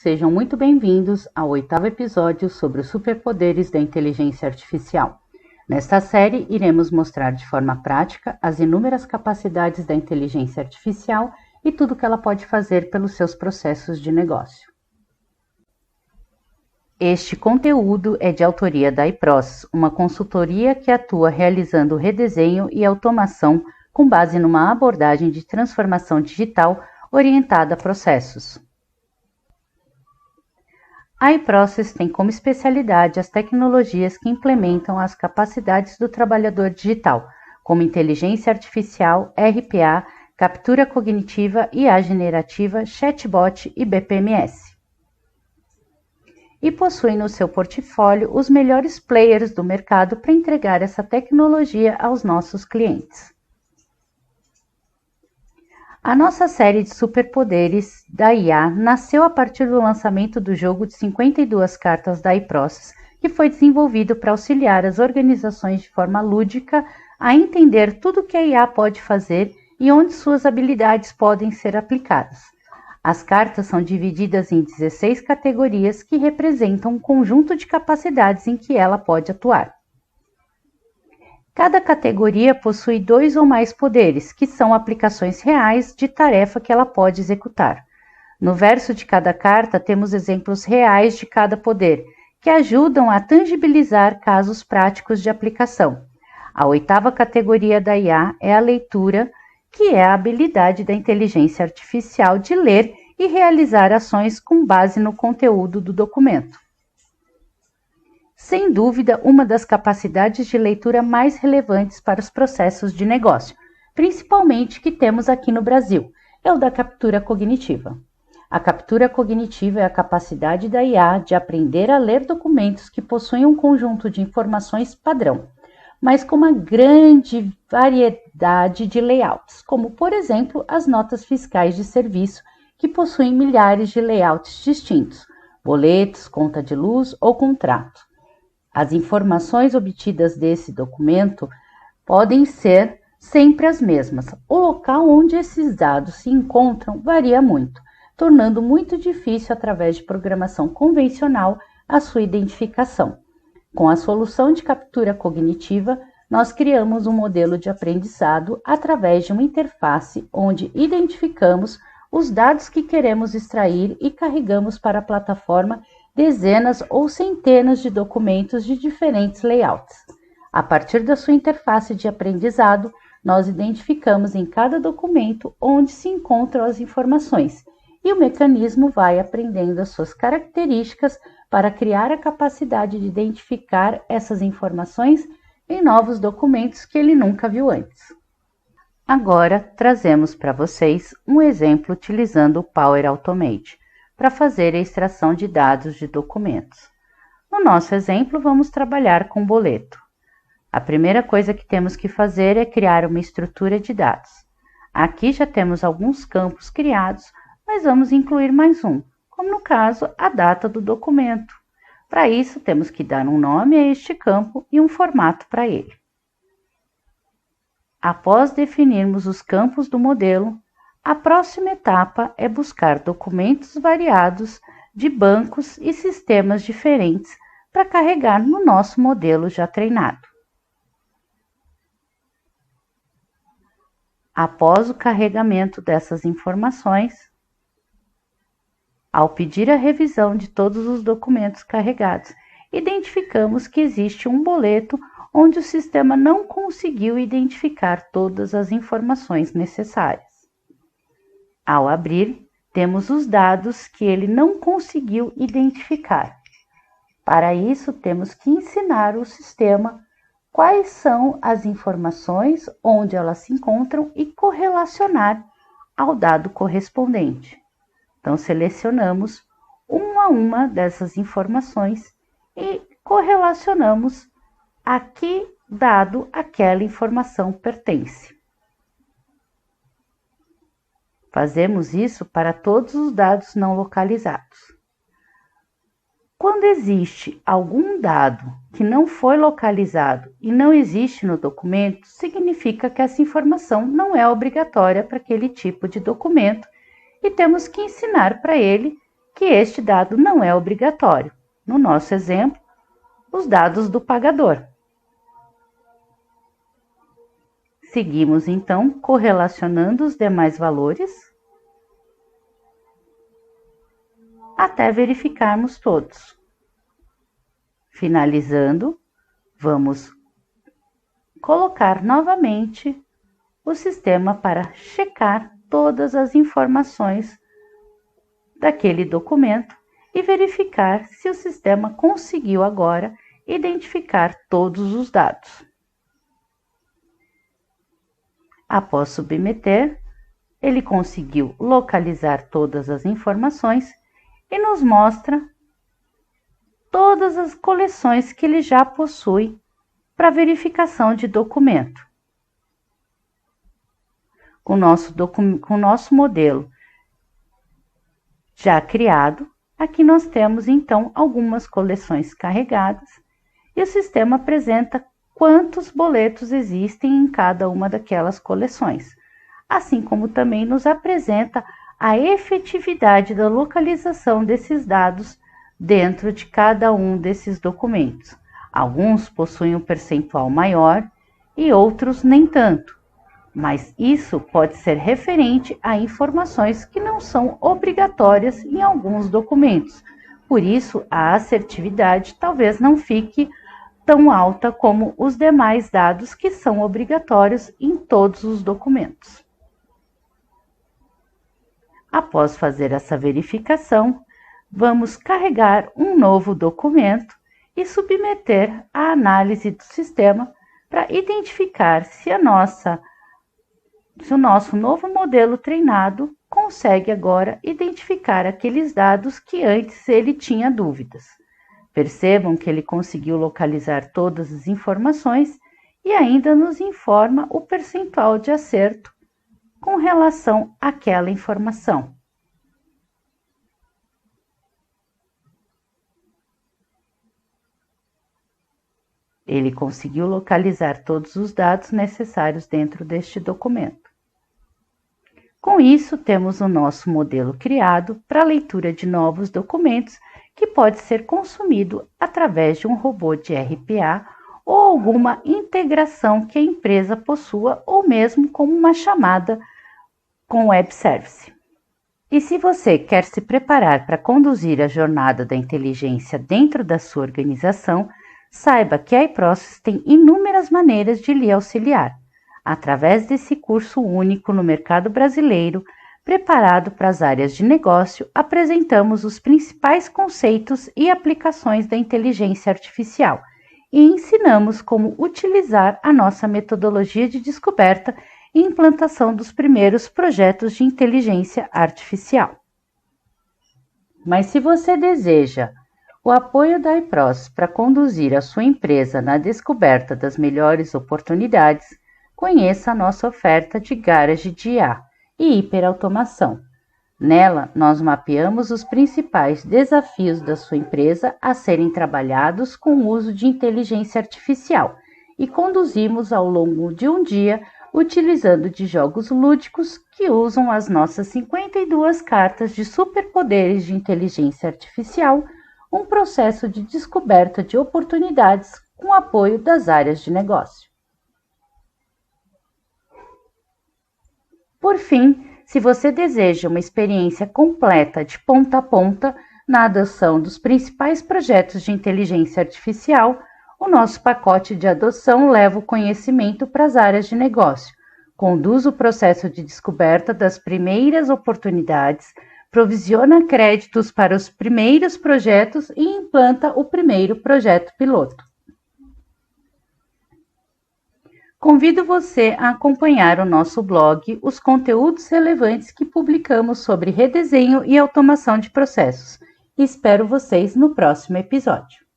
sejam muito bem-vindos ao 8º episódio sobre os superpoderes da inteligência artificial. Nesta série, iremos mostrar de forma prática as inúmeras capacidades da inteligência artificial e tudo o que ela pode fazer pelos seus processos de negócio. Este conteúdo é de autoria da iProcess, uma consultoria que atua realizando redesenho e automação com base numa abordagem de transformação digital orientada a processos. A iProcess tem como especialidade as tecnologias que implementam as capacidades do trabalhador digital, como inteligência artificial, RPA, captura cognitiva, IA generativa, chatbot e BPMS. E possui no seu portfólio os melhores players do mercado para entregar essa tecnologia aos nossos clientes. A nossa série de superpoderes da IA nasceu a partir do lançamento do jogo de 52 cartas da iProcess, que foi desenvolvido para auxiliar as organizações de forma lúdica a entender tudo o que a IA pode fazer e onde suas habilidades podem ser aplicadas. As cartas são divididas em 16 categorias que representam um conjunto de capacidades em que ela pode atuar. Cada categoria possui 2 ou mais poderes, que são aplicações reais de tarefa que ela pode executar. No verso de cada carta, temos exemplos reais de cada poder, que ajudam a tangibilizar casos práticos de aplicação. A 8ª categoria da IA é a leitura, que é a habilidade da inteligência artificial de ler e realizar ações com base no conteúdo do documento. Sem dúvida, uma das capacidades de leitura mais relevantes para os processos de negócio, principalmente que temos aqui no Brasil, é o da captura cognitiva. A captura cognitiva é a capacidade da IA de aprender a ler documentos que possuem um conjunto de informações padrão, mas com uma grande variedade de layouts, como, por exemplo, as notas fiscais de serviço, que possuem milhares de layouts distintos, boletos, conta de luz ou contrato. As informações obtidas desse documento podem ser sempre as mesmas. O local onde esses dados se encontram varia muito, tornando muito difícil, através de programação convencional, a sua identificação. Com a solução de captura cognitiva, nós criamos um modelo de aprendizado através de uma interface onde identificamos os dados que queremos extrair e carregamos para a plataforma dezenas ou centenas de documentos de diferentes layouts. A partir da sua interface de aprendizado, nós identificamos em cada documento onde se encontram as informações e o mecanismo vai aprendendo as suas características para criar a capacidade de identificar essas informações em novos documentos que ele nunca viu antes. Agora, trazemos para vocês um exemplo utilizando o Power Automate para fazer a extração de dados de documentos. No nosso exemplo, vamos trabalhar com boleto. A primeira coisa que temos que fazer é criar uma estrutura de dados. Aqui já temos alguns campos criados, mas vamos incluir mais um, como no caso, a data do documento. Para isso, temos que dar um nome a este campo e um formato para ele. Após definirmos os campos do modelo, a próxima etapa é buscar documentos variados de bancos e sistemas diferentes para carregar no nosso modelo já treinado. Após o carregamento dessas informações, ao pedir a revisão de todos os documentos carregados, identificamos que existe um boleto onde o sistema não conseguiu identificar todas as informações necessárias. Ao abrir, temos os dados que ele não conseguiu identificar. Para isso, temos que ensinar o sistema quais são as informações, onde elas se encontram e correlacionar ao dado correspondente. Então, selecionamos uma dessas informações e correlacionamos a que dado aquela informação pertence. Fazemos isso para todos os dados não localizados. Quando existe algum dado que não foi localizado e não existe no documento, significa que essa informação não é obrigatória para aquele tipo de documento e temos que ensinar para ele que este dado não é obrigatório. No nosso exemplo, os dados do pagador. Seguimos, então, correlacionando os demais valores até verificarmos todos. Finalizando, vamos colocar novamente o sistema para checar todas as informações daquele documento e verificar se o sistema conseguiu agora identificar todos os dados. Após submeter, ele conseguiu localizar todas as informações e nos mostra todas as coleções que ele já possui para verificação de documento. Com o nosso modelo já criado, aqui nós temos então algumas coleções carregadas e o sistema apresenta quantos boletos existem em cada uma daquelas coleções, assim como também nos apresenta a efetividade da localização desses dados dentro de cada um desses documentos. Alguns possuem um percentual maior e outros nem tanto, mas isso pode ser referente a informações que não são obrigatórias em alguns documentos. Por isso, a assertividade talvez não fique tão alta como os demais dados que são obrigatórios em todos os documentos. Após fazer essa verificação, vamos carregar um novo documento e submeter à análise do sistema para identificar se o nosso novo modelo treinado consegue agora identificar aqueles dados que antes ele tinha dúvidas. Percebam que ele conseguiu localizar todas as informações e ainda nos informa o percentual de acerto com relação àquela informação. Ele conseguiu localizar todos os dados necessários dentro deste documento. Com isso, temos o nosso modelo criado para a leitura de novos documentos que pode ser consumido através de um robô de RPA ou alguma integração que a empresa possua ou mesmo como uma chamada com web service. E se você quer se preparar para conduzir a jornada da inteligência dentro da sua organização, saiba que a iProcess tem inúmeras maneiras de lhe auxiliar. Através desse curso único no mercado brasileiro, preparado para as áreas de negócio, apresentamos os principais conceitos e aplicações da inteligência artificial e ensinamos como utilizar a nossa metodologia de descoberta e implantação dos primeiros projetos de inteligência artificial. Mas se você deseja o apoio da iProcess para conduzir a sua empresa na descoberta das melhores oportunidades, conheça a nossa oferta de Garage de IA e hiperautomação. Nela, nós mapeamos os principais desafios da sua empresa a serem trabalhados com o uso de inteligência artificial e conduzimos ao longo de um dia utilizando de jogos lúdicos que usam as nossas 52 cartas de superpoderes de inteligência artificial, um processo de descoberta de oportunidades com apoio das áreas de negócio. Por fim, se você deseja uma experiência completa de ponta a ponta na adoção dos principais projetos de inteligência artificial, o nosso pacote de adoção leva o conhecimento para as áreas de negócio, conduz o processo de descoberta das primeiras oportunidades, provisiona créditos para os primeiros projetos e implanta o primeiro projeto piloto. Convido você a acompanhar o nosso blog, os conteúdos relevantes que publicamos sobre redesenho e automação de processos. E espero vocês no próximo episódio.